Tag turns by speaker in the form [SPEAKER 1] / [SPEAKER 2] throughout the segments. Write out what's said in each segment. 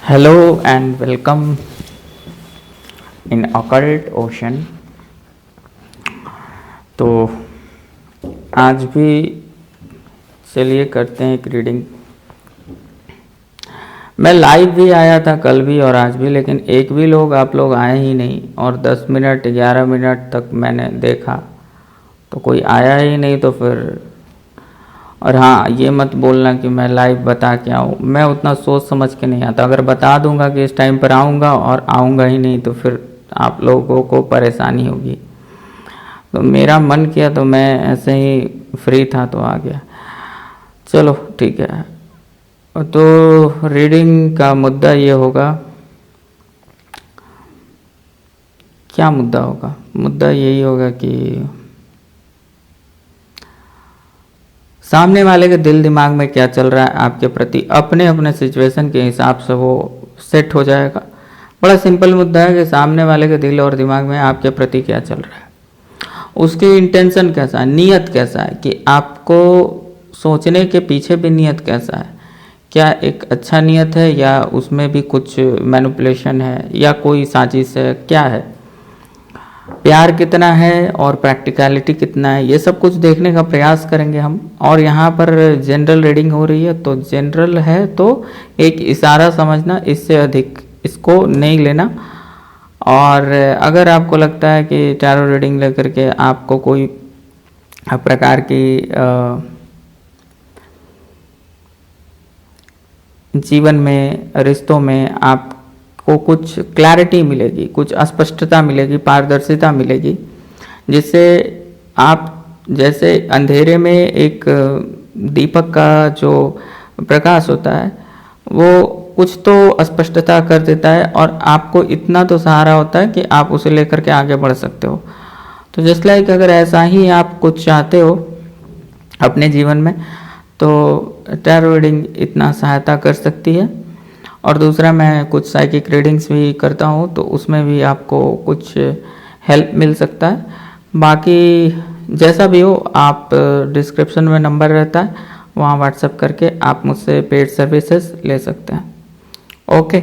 [SPEAKER 1] Hello and welcome in Occult Ocean। तो आज भी चलिए करते हैं एक रीडिंग। मैं लाइव भी आया था कल भी और आज भी, लेकिन एक भी आप लोग आए ही नहीं। और 10 मिनट 11 मिनट तक मैंने देखा तो कोई आया ही नहीं। तो फिर और हाँ, ये मत बोलना कि मैं लाइव बता के आऊँ। मैं उतना सोच समझ के नहीं आता। अगर बता दूंगा कि इस टाइम पर आऊँगा और आऊँगा ही नहीं तो फिर आप लोगों को परेशानी होगी। तो मेरा मन किया तो मैं ऐसे ही फ्री था तो आ गया। चलो ठीक है। तो रीडिंग का मुद्दा ये होगा, क्या मुद्दा होगा? मुद्दा यही होगा कि सामने वाले के दिल दिमाग में क्या चल रहा है आपके प्रति। अपने अपने सिचुएशन के हिसाब से वो सेट हो जाएगा। बड़ा सिंपल मुद्दा है कि सामने वाले के दिल और दिमाग में आपके प्रति क्या चल रहा है, उसकी इंटेंशन कैसा है, नियत कैसा है, कि आपको सोचने के पीछे भी नियत कैसा है। क्या एक अच्छा नियत है या उसमें भी कुछ मैनिपुलेशन है या कोई साजिश है, क्या है, प्यार कितना है और प्रैक्टिकलिटी कितना है, ये सब कुछ देखने का प्रयास करेंगे हम। और यहाँ पर जनरल रीडिंग हो रही है तो जनरल है तो एक इशारा समझना, इससे अधिक इसको नहीं लेना। और अगर आपको लगता है कि टैरो रीडिंग लेकर के आपको कोई प्रकार की जीवन में, रिश्तों में आपको कुछ क्लैरिटी मिलेगी, कुछ स्पष्टता मिलेगी, पारदर्शिता मिलेगी, जिससे आप जैसे अंधेरे में एक दीपक का जो प्रकाश होता है वो कुछ तो स्पष्टता कर देता है और आपको इतना तो सहारा होता है कि आप उसे लेकर के आगे बढ़ सकते हो। तो जस्ट लाइक अगर ऐसा ही आप कुछ चाहते हो अपने जीवन में तो टैरो रीडिंग इतना सहायता कर सकती है। और दूसरा, मैं कुछ साइकिक रीडिंग्स भी करता हूँ तो उसमें भी आपको कुछ हेल्प मिल सकता है। बाकी जैसा भी हो, आप डिस्क्रिप्शन में नंबर रहता है, वहाँ व्हाट्सएप करके आप मुझसे पेड सर्विसेज ले सकते हैं। ओके,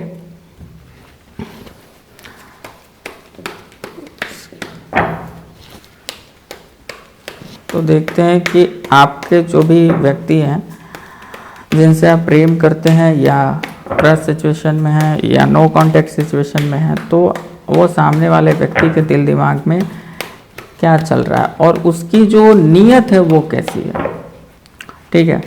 [SPEAKER 1] तो देखते हैं कि आपके जो भी व्यक्ति हैं जिनसे आप प्रेम करते हैं या ट्रस्ट सिचुएशन में है या नो कांटेक्ट सिचुएशन में है, तो वो सामने वाले व्यक्ति के दिल दिमाग में क्या चल रहा है और उसकी जो नीयत है वो कैसी है। ठीक है,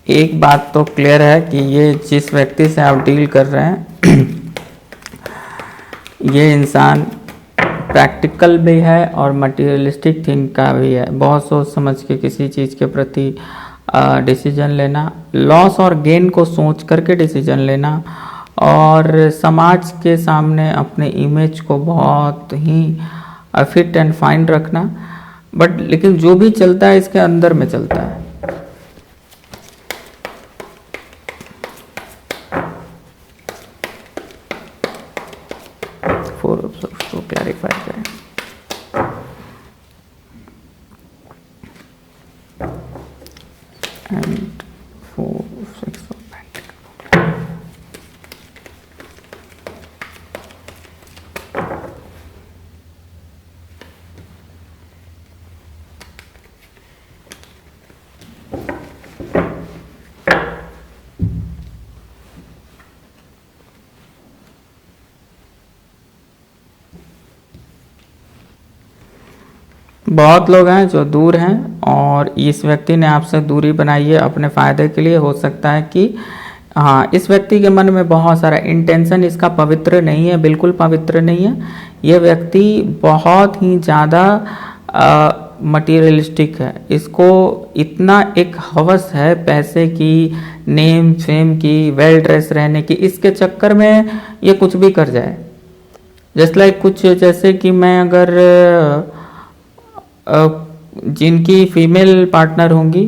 [SPEAKER 1] एक बात तो क्लियर है कि ये जिस व्यक्ति से आप डील कर रहे हैं ये इंसान प्रैक्टिकल भी है और मटेरियलिस्टिक थिंग का भी है। बहुत सोच समझ के किसी चीज़ के प्रति डिसीजन लेना, लॉस और गेन को सोच करके डिसीजन लेना, और समाज के सामने अपने इमेज को बहुत ही फिट एंड फाइन रखना, बट लेकिन जो भी चलता है इसके अंदर में चलता है। फोर ऑफ सोर्स को क्लैरिफाई करें। And 4 6 of pentacle. बहुत लोग हैं जो दूर हैं और इस व्यक्ति ने आपसे दूरी बनाई है अपने फायदे के लिए। हो सकता है कि हाँ, इस व्यक्ति के मन में बहुत सारा इंटेंशन इसका पवित्र नहीं है, बिल्कुल पवित्र नहीं है। ये व्यक्ति बहुत ही ज़्यादा मटीरियलिस्टिक है। इसको इतना एक हवस है पैसे की, नेम फेम की, वेल ड्रेस रहने की, इसके चक्कर में ये कुछ भी कर जाए। जस्ट लाइक कुछ जैसे कि मैं अगर जिनकी फीमेल पार्टनर होंगी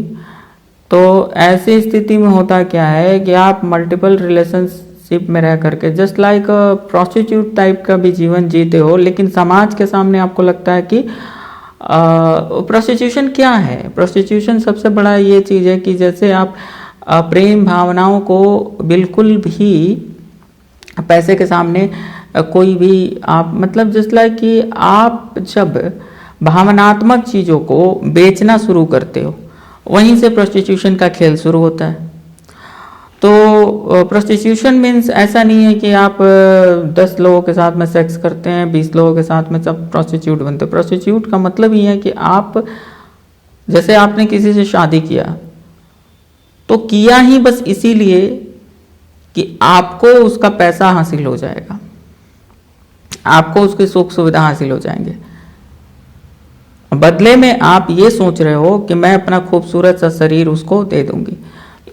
[SPEAKER 1] तो ऐसी स्थिति में होता क्या है कि आप मल्टीपल रिलेशनशिप में रह करके जस्ट लाइक प्रोस्टिट्यूट टाइप का भी जीवन जीते हो, लेकिन समाज के सामने आपको लगता है कि प्रोस्टिट्यूशन क्या है। प्रोस्टिट्यूशन सबसे बड़ा ये चीज़ है कि जैसे आप प्रेम भावनाओं को बिल्कुल भी पैसे के सामने कोई भी आप मतलब जस्ट लाइक कि आप जब भावनात्मक चीज़ों को बेचना शुरू करते हो वहीं से प्रोस्टिट्यूशन का खेल शुरू होता है। तो प्रोस्टिट्यूशन मीन्स ऐसा नहीं है कि आप 10 लोगों के साथ में सेक्स करते हैं, 20 लोगों के साथ में सब प्रोस्टिट्यूट बनते हैं। प्रोस्टिट्यूट का मतलब ये है कि आप जैसे आपने किसी से शादी किया तो किया ही बस इसीलिए कि आपको उसका पैसा हासिल हो जाएगा, आपको उसकी सुख सुविधा हासिल हो जाएंगे। बदले में आप ये सोच रहे हो कि मैं अपना खूबसूरत सा शरीर उसको दे दूंगी।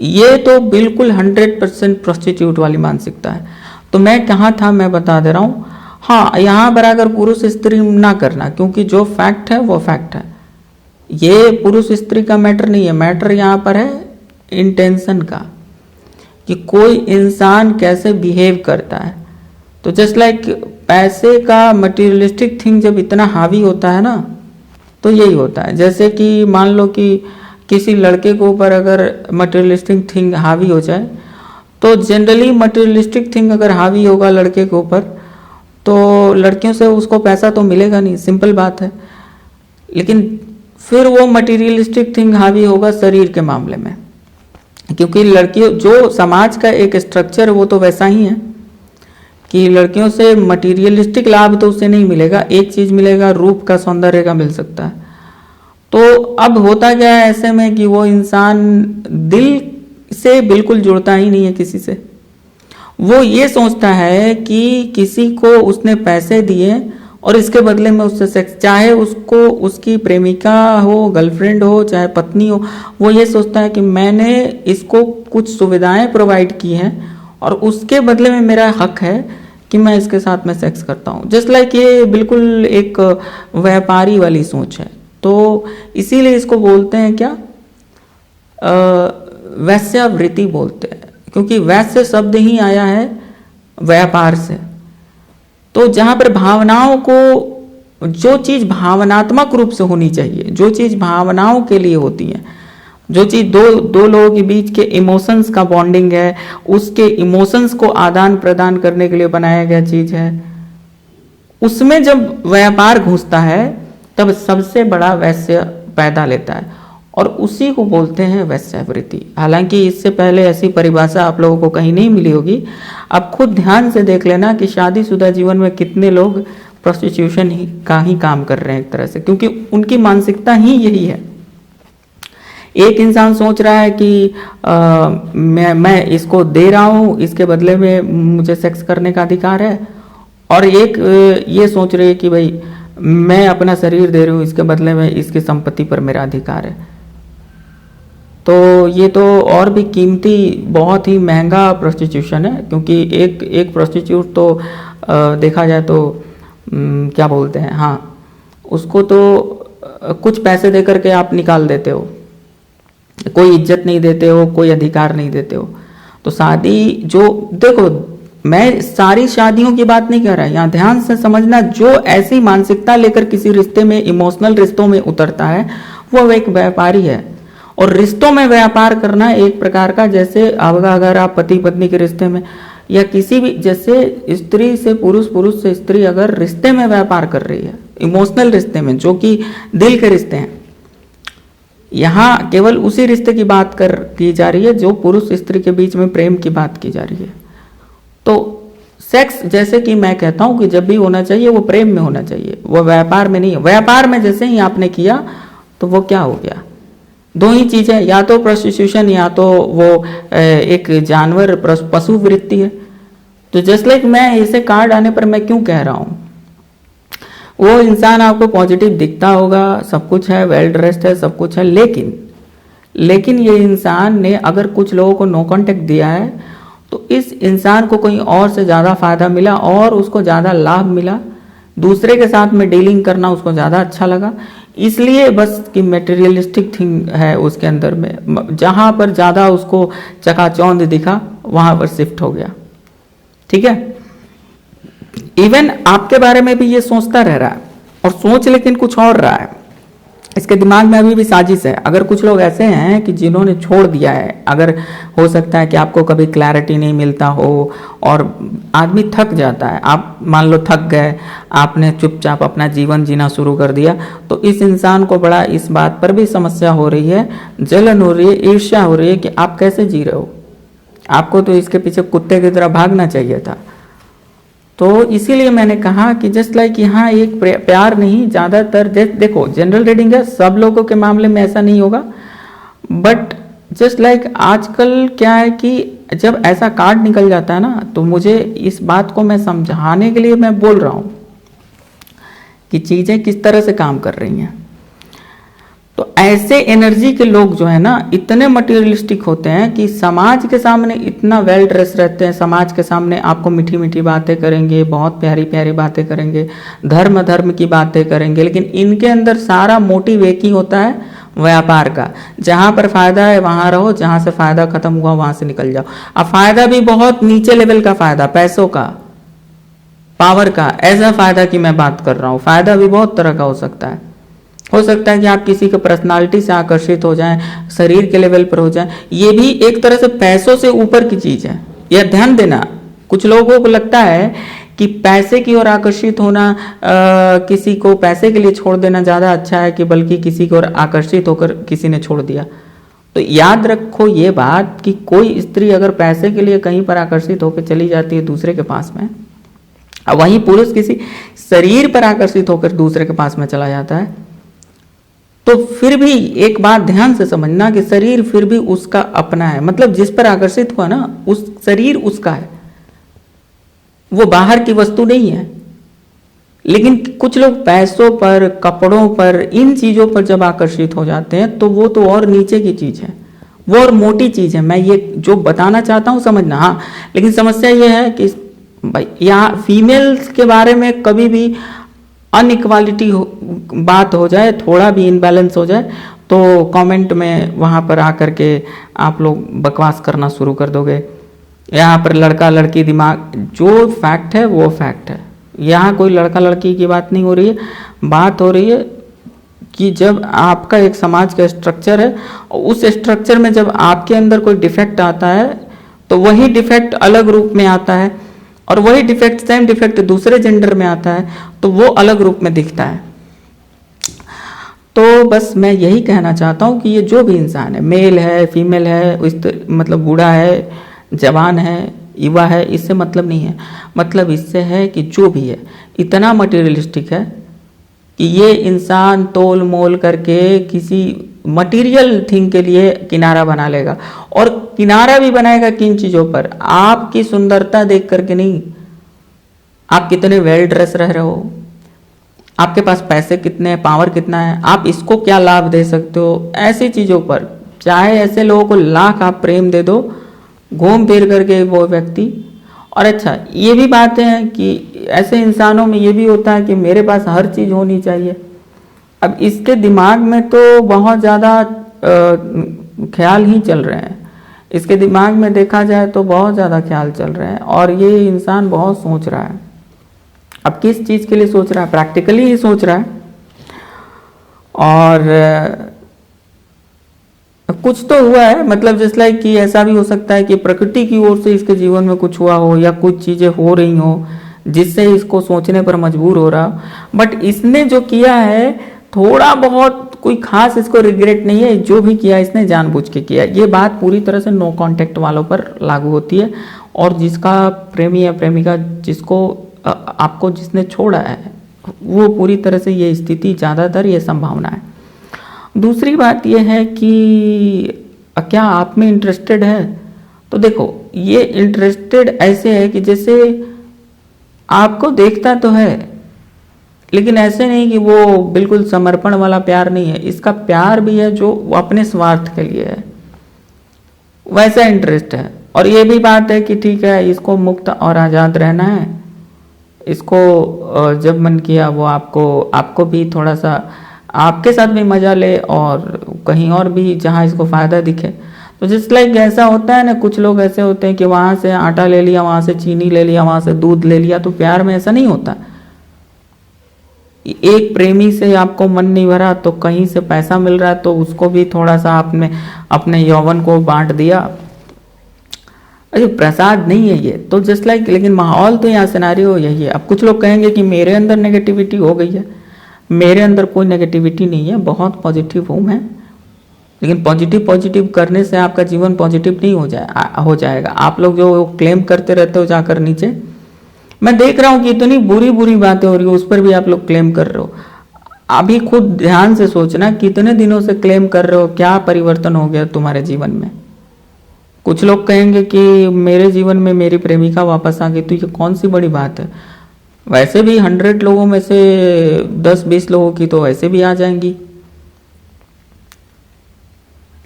[SPEAKER 1] ये तो बिल्कुल 100% प्रोस्टिट्यूट वाली मानसिकता है। तो मैं कहाँ था, मैं बता दे रहा हूँ। हाँ, यहाँ पर अगर पुरुष स्त्री ना करना, क्योंकि जो फैक्ट है वो फैक्ट है। ये पुरुष स्त्री का मैटर नहीं है, मैटर यहाँ पर है इंटेंशन का, कि कोई इंसान कैसे बिहेव करता है। तो जस्ट लाइक पैसे का मटेरियलिस्टिक थिंग जब इतना हावी होता है ना, तो यही होता है। जैसे कि मान लो कि किसी लड़के के ऊपर अगर मटेरियलिस्टिक थिंग हावी हो जाए, तो जनरली मटेरियलिस्टिक थिंग अगर हावी होगा लड़के के ऊपर तो लड़कियों से उसको पैसा तो मिलेगा नहीं, सिंपल बात है। लेकिन फिर वो मटेरियलिस्टिक थिंग हावी होगा शरीर के मामले में, क्योंकि लड़कियों जो समाज का एक स्ट्रक्चर वो तो वैसा ही है कि लड़कियों से मटेरियलिस्टिक लाभ तो उसे नहीं मिलेगा, एक चीज मिलेगा, रूप का, सौंदर्य का मिल सकता है। तो अब होता क्या है ऐसे में कि वो इंसान दिल से बिल्कुल जुड़ता ही नहीं है किसी से। वो ये सोचता है कि किसी को उसने पैसे दिए और इसके बदले में उससे सेक्स, चाहे उसको उसकी प्रेमिका हो, गर्लफ्रेंड हो, चाहे पत्नी हो, वो ये सोचता है कि मैंने इसको कुछ सुविधाएं प्रोवाइड की हैं और उसके बदले में मेरा हक है कि मैं इसके साथ में सेक्स करता हूँ। जस्ट लाइक ये बिल्कुल एक व्यापारी वाली सोच है। तो इसीलिए इसको बोलते हैं क्या, वैश्यावृत्ति बोलते हैं, क्योंकि वैश्य शब्द ही आया है व्यापार से। तो जहां पर भावनाओं को, जो चीज भावनात्मक रूप से होनी चाहिए, जो चीज भावनाओं के लिए होती है, जो चीज दो लोगों के बीच के इमोशंस का बॉन्डिंग है, उसके इमोशंस को आदान प्रदान करने के लिए बनाया गया चीज है, उसमें जब व्यापार घुसता है तब सबसे बड़ा वैश्य पैदा लेता है और उसी को बोलते हैं वैश्यावृत्ति। हालांकि इससे पहले ऐसी परिभाषा आप लोगों को कहीं नहीं मिली होगी। आप खुद ध्यान से देख लेना कि शादीशुदा जीवन में कितने लोग प्रोस्टिट्यूशन का ही काम कर रहे हैं एक तरह से, क्योंकि उनकी मानसिकता ही यही है। एक इंसान सोच रहा है कि मैं इसको दे रहा हूं, इसके बदले में मुझे सेक्स करने का अधिकार है, और एक ये सोच रही है कि भाई मैं अपना शरीर दे रही हूं, इसके बदले में इसकी संपत्ति पर मेरा अधिकार है। तो ये तो और भी कीमती, बहुत ही महंगा प्रोस्टिट्यूशन है, क्योंकि एक प्रोस्टिट्यूट तो देखा जाए तो क्या बोलते हैं, हाँ, उसको तो कुछ पैसे दे करके आप निकाल देते हो, कोई इज्जत नहीं देते हो, कोई अधिकार नहीं देते हो। तो शादी जो, देखो मैं सारी शादियों की बात नहीं कर रहा, यहाँ ध्यान से समझना, जो ऐसी मानसिकता लेकर किसी रिश्ते में, इमोशनल रिश्तों में उतरता है वो एक व्यापारी है। और रिश्तों में व्यापार करना एक प्रकार का, जैसे अगर आप पति पत्नी के रिश्ते में या किसी भी, जैसे स्त्री से पुरुष, पुरुष से स्त्री अगर रिश्ते में व्यापार कर रही है, इमोशनल रिश्ते में जो कि दिल के रिश्ते हैं, यहाँ केवल उसी रिश्ते की बात की जा रही है जो पुरुष स्त्री के बीच में प्रेम की बात की जा रही है। तो सेक्स, जैसे कि मैं कहता हूं कि जब भी होना चाहिए वो प्रेम में होना चाहिए, वो व्यापार में नहीं है। व्यापार में जैसे ही आपने किया तो वो क्या हो गया, दो ही चीजें, या तो प्रोस्टिट्यूशन या तो वो एक जानवर पशु वृत्ति है। तो जस्ट लाइक मैं इसे कार्ड आने पर मैं क्यों कह रहा हूं, वो इंसान आपको पॉजिटिव दिखता होगा, सब कुछ है, वेल ड्रेस्ड है, सब कुछ है, लेकिन ये इंसान ने अगर कुछ लोगों को नो कांटेक्ट दिया है तो इस इंसान को कहीं और से ज्यादा फायदा मिला और उसको ज्यादा लाभ मिला, दूसरे के साथ में डीलिंग करना उसको ज्यादा अच्छा लगा, इसलिए बस कि मेटेरियलिस्टिक थिंग है उसके अंदर में, जहां पर ज्यादा उसको चकाचौंध दिखा वहां पर शिफ्ट हो गया। ठीक है, इवन आपके बारे में भी ये सोचता रह रहा है और सोच लेकिन कुछ और रहा है, इसके दिमाग में अभी भी साजिश है। अगर कुछ लोग ऐसे हैं कि जिन्होंने छोड़ दिया है, अगर हो सकता है कि आपको कभी क्लैरिटी नहीं मिलता हो और आदमी थक जाता है, आप मान लो थक गए, आपने चुपचाप अपना जीवन जीना शुरू कर दिया, तो इस इंसान को बड़ा इस बात पर भी समस्या हो रही है, जलन हो रही है, ईर्ष्या हो रही है कि आप कैसे जी रहे हो, आपको तो इसके पीछे कुत्ते की तरह भागना चाहिए था। तो इसीलिए मैंने कहा कि जस्ट लाइक यहाँ एक प्यार नहीं, ज्यादातर देखो जनरल रीडिंग है, सब लोगों के मामले में ऐसा नहीं होगा, बट जस्ट लाइक आजकल क्या है कि जब ऐसा कार्ड निकल जाता है ना, तो मुझे इस बात को मैं समझाने के लिए मैं बोल रहा हूं कि चीजें किस तरह से काम कर रही हैं। तो ऐसे एनर्जी के लोग जो है ना, इतने मटेरियलिस्टिक होते हैं कि समाज के सामने इतना वेल ड्रेस रहते हैं, समाज के सामने आपको मीठी मीठी बातें करेंगे, बहुत प्यारी प्यारी बातें करेंगे, धर्म की बातें करेंगे, लेकिन इनके अंदर सारा मोटिव एक ही होता है, व्यापार का। जहां पर फायदा है वहां रहो, जहां से फायदा खत्म हुआ वहां से निकल जाओ। अब फायदा भी बहुत नीचे लेवल का फायदा, पैसों का, पावर का, ऐसा फायदा की मैं बात कर रहा हूं। फायदा भी बहुत तरह का हो सकता है कि आप किसी के पर्सनालिटी से आकर्षित हो जाएं, शरीर के लेवल पर हो जाएं, ये भी एक तरह से पैसों से ऊपर की चीज है। यह ध्यान देना, कुछ लोगों को लगता है कि पैसे की ओर आकर्षित होना, किसी को पैसे के लिए छोड़ देना ज्यादा अच्छा है कि बल्कि किसी की ओर आकर्षित होकर किसी ने छोड़ दिया। तो याद रखो ये बात कि कोई स्त्री अगर पैसे के लिए कहीं पर आकर्षित होकर चली जाती है दूसरे के पास में, वहीं पुरुष किसी शरीर पर आकर्षित होकर दूसरे के पास में चला जाता है, तो फिर भी एक बात ध्यान से समझना कि शरीर फिर भी उसका अपना है। मतलब जिस पर आकर्षित हुआ ना, उस शरीर उसका है, वो बाहर की वस्तु नहीं है। लेकिन कुछ लोग पैसों पर, कपड़ों पर, इन चीजों पर जब आकर्षित हो जाते हैं तो वो तो और नीचे की चीज है, वो और मोटी चीज है। मैं ये जो बताना चाहता हूं समझना। हाँ, लेकिन समस्या ये है कि भाई यहाँ फीमेल्स के बारे में कभी भी अनइक्वालिटी बात हो जाए, थोड़ा भी इनबैलेंस हो जाए, तो कमेंट में वहां पर आकर के आप लोग बकवास करना शुरू कर दोगे। यहाँ पर लड़का लड़की दिमाग, जो फैक्ट है वो फैक्ट है। यहाँ कोई लड़का लड़की की बात नहीं हो रही है, बात हो रही है कि जब आपका एक समाज का स्ट्रक्चर है, उस स्ट्रक्चर में जब आपके अंदर कोई डिफेक्ट आता है तो वही डिफेक्ट अलग रूप में आता है, और वही डिफेक्ट, सेम डिफेक्ट दूसरे जेंडर में आता है तो वो अलग रूप में दिखता है। तो बस मैं यही कहना चाहता हूं कि ये जो भी इंसान है, मेल है, फीमेल है, मतलब बूढ़ा है, जवान है, युवा है, इससे मतलब नहीं है। मतलब इससे है कि जो भी है इतना मटेरियलिस्टिक है कि ये इंसान तोल मोल करके किसी मटेरियल थिंग के लिए किनारा बना लेगा। और किनारा भी बनाएगा किन चीजों पर? आपकी सुंदरता देख करके नहीं, आप कितने वेल ड्रेस रह रहे हो, आपके पास पैसे कितने हैं, पावर कितना है, आप इसको क्या लाभ दे सकते हो, ऐसी चीजों पर। चाहे ऐसे लोगों को लाख आप प्रेम दे दो घूम फिर करके वो व्यक्ति। और अच्छा ये भी बात है कि ऐसे इंसानों में ये भी होता है कि मेरे पास हर चीज होनी चाहिए, अब इसके दिमाग में तो बहुत ज़्यादा ख्याल ही चल रहे हैं, इसके दिमाग में देखा जाए तो बहुत ज़्यादा ख्याल चल रहे हैं, और ये इंसान बहुत सोच रहा है। अब किस चीज़ के लिए सोच रहा है? प्रैक्टिकली ही सोच रहा है। और कुछ तो हुआ है, मतलब जैसे लाइक कि ऐसा भी हो सकता है कि प्रकृति की ओर से इसके जीवन में कुछ हुआ हो, या कुछ चीज़ें हो रही हो जिससे इसको सोचने पर मजबूर हो रहा हो। बट इसने जो किया है थोड़ा बहुत कोई खास इसको रिग्रेट नहीं है, जो भी किया इसने जानबूझ के किया। ये बात पूरी तरह से नो कांटेक्ट वालों पर लागू होती है, और जिसका प्रेमी या प्रेमिका जिसको आपको जिसने छोड़ा है वो पूरी तरह से ये स्थिति, ज़्यादातर ये संभावना है। दूसरी बात यह है कि क्या आप में इंटरेस्टेड है? तो देखो, ये इंटरेस्टेड ऐसे है कि जैसे आपको देखता तो है, लेकिन ऐसे नहीं कि वो बिल्कुल समर्पण वाला प्यार नहीं है। इसका प्यार भी है जो अपने स्वार्थ के लिए है, वैसा इंटरेस्ट है। और ये भी बात है कि ठीक है, इसको मुक्त और आज़ाद रहना है, इसको जब मन किया वो आपको भी थोड़ा सा आपके साथ भी मजा ले, और कहीं और भी जहाँ इसको फ़ायदा दिखे। तो जिस लाइक ऐसा होता है ना, कुछ लोग ऐसे होते हैं कि वहाँ से आटा ले लिया, वहाँ से चीनी ले लिया, वहाँ से दूध ले लिया। तो प्यार में ऐसा नहीं होता। एक प्रेमी से आपको मन नहीं भरा तो कहीं से पैसा मिल रहा है तो उसको भी थोड़ा सा आपने अपने यौवन को बांट दिया। अरे प्रसाद नहीं है ये तो, जस्ट लाइक, लेकिन माहौल तो यहाँ सिनेरियो यही है। अब कुछ लोग कहेंगे कि मेरे अंदर नेगेटिविटी हो गई है। मेरे अंदर कोई नेगेटिविटी नहीं है, बहुत पॉजिटिव हूँ मैं। लेकिन पॉजिटिव करने से आपका जीवन पॉजिटिव नहीं हो जाएगा। आप लोग जो क्लेम करते रहते हो जाकर नीचे, मैं देख रहा हूँ कि इतनी बुरी बातें हो रही है, उस पर भी आप लोग क्लेम कर रहे हो। अभी खुद ध्यान से सोचना, कितने दिनों से क्लेम कर रहे हो, क्या परिवर्तन हो गया तुम्हारे जीवन में। कुछ लोग कहेंगे कि मेरे जीवन में मेरी प्रेमिका वापस आ गई, तो ये कौन सी बड़ी बात है। वैसे भी 100 लोगों में से 10-20 लोगों की तो वैसे भी आ जाएंगी।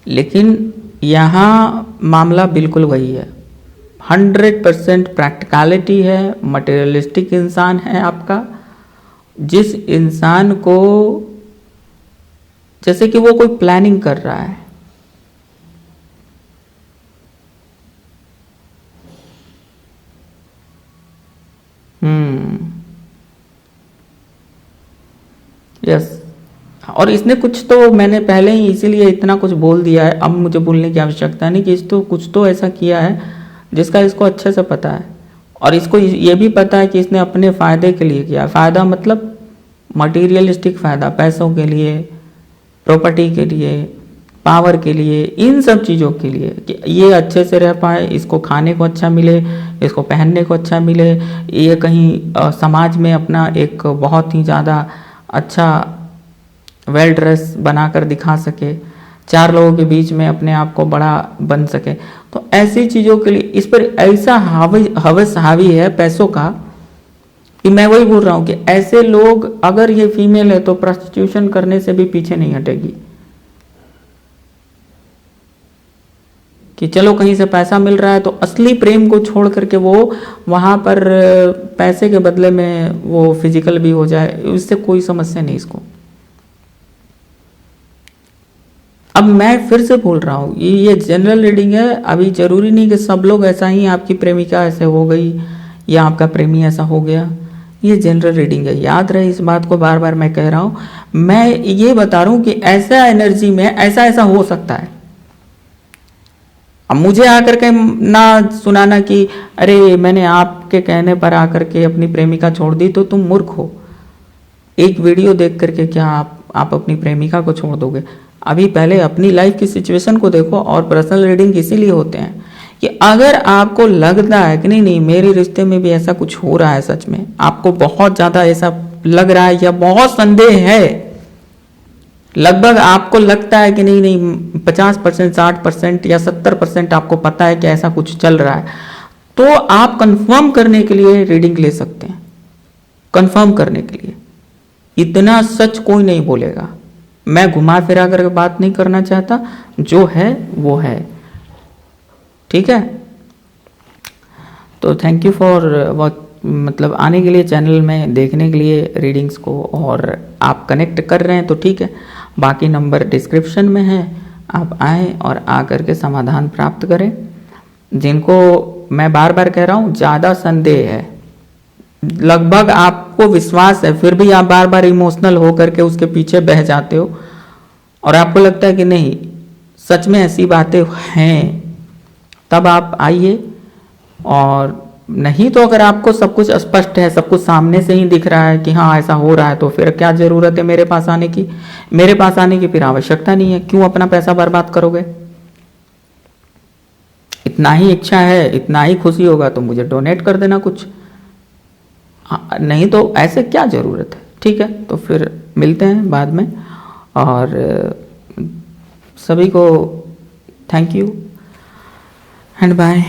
[SPEAKER 1] लेकिन यहाँ मामला बिल्कुल वही है, 100% प्रैक्टिकलिटी है, मटेरियलिस्टिक इंसान है आपका, जिस इंसान को जैसे कि वो कोई प्लानिंग कर रहा है। यस, और इसने कुछ तो, मैंने पहले ही इसीलिए इतना कुछ बोल दिया है, अब मुझे बोलने की आवश्यकता नहीं कि कुछ तो ऐसा किया है जिसका इसको अच्छे से पता है। और इसको ये भी पता है कि इसने अपने फ़ायदे के लिए किया। फ़ायदा मतलब मटेरियलिस्टिक फ़ायदा, पैसों के लिए, प्रॉपर्टी के लिए, पावर के लिए, इन सब चीज़ों के लिए कि ये अच्छे से रह पाए, इसको खाने को अच्छा मिले, इसको पहनने को अच्छा मिले, ये कहीं समाज में अपना एक बहुत ही ज़्यादा अच्छा वेल ड्रेस बनाकर दिखा सके, 4 लोगों के बीच में अपने आप को बड़ा बन सके। तो ऐसी चीज़ों के लिए इस पर ऐसा हवस हावी है पैसों का कि मैं वही बोल रहा हूँ कि ऐसे लोग, अगर ये फीमेल है तो प्रोस्टिट्यूशन करने से भी पीछे नहीं हटेगी कि चलो कहीं से पैसा मिल रहा है तो असली प्रेम को छोड़ करके वो वहाँ पर पैसे के बदले में वो फिजिकल भी हो जाए, इससे कोई समस्या नहीं इसको। अब मैं फिर से बोल रहा हूँ, ये जनरल रीडिंग है। अभी जरूरी नहीं कि सब लोग ऐसा ही, आपकी प्रेमिका ऐसे हो गई या आपका प्रेमी ऐसा हो गया। ये जनरल रीडिंग है, याद रहे इस बात को, बार बार मैं कह रहा हूँ। मैं ये बता रहा हूँ कि ऐसा एनर्जी में ऐसा ऐसा हो सकता है। अब मुझे आकर के ना सुनाना कि अरे मैंने आपके कहने पर आकर के अपनी प्रेमिका छोड़ दी, तो तुम मूर्ख हो। एक वीडियो देख करके क्या आप अपनी प्रेमिका को छोड़ दोगे? अभी पहले अपनी लाइफ की सिचुएशन को देखो। और पर्सनल रीडिंग इसीलिए होते हैं कि अगर आपको लगता है कि नहीं मेरे रिश्ते में भी ऐसा कुछ हो रहा है, सच में आपको बहुत ज़्यादा ऐसा लग रहा है या बहुत संदेह है, लगभग आपको लगता है कि नहीं 50%, 60% या 70% आपको पता है कि ऐसा कुछ चल रहा है, तो आप कंफर्म करने के लिए रीडिंग ले सकते हैं। कंफर्म करने के लिए इतना सच कोई नहीं बोलेगा। मैं घुमा फिरा करके बात नहीं करना चाहता, जो है वो है, ठीक है। तो थैंक यू फॉर मतलब आने के लिए चैनल में देखने के लिए रीडिंग्स को, और आप कनेक्ट कर रहे हैं तो ठीक है, बाकी नंबर डिस्क्रिप्शन में है, आप आएँ और आकर के समाधान प्राप्त करें। जिनको मैं बार बार कह रहा हूँ ज़्यादा संदेह है, लगभग आपको विश्वास है, फिर भी आप बार बार इमोशनल हो करके उसके पीछे बह जाते हो और आपको लगता है कि नहीं सच में ऐसी बातें हैं, तब आप आइए। और नहीं तो अगर आपको सब कुछ स्पष्ट है, सब कुछ सामने से ही दिख रहा है कि हाँ ऐसा हो रहा है, तो फिर क्या जरूरत है मेरे पास आने की? मेरे पास आने की फिर आवश्यकता नहीं है। क्यों अपना पैसा बर्बाद करोगे? इतना ही इच्छा है, इतना ही खुशी होगा तो मुझे डोनेट कर देना कुछ, नहीं तो ऐसे क्या जरूरत है। ठीक है, तो फिर मिलते हैं बाद में, और सभी को थैंक यू एंड बाय।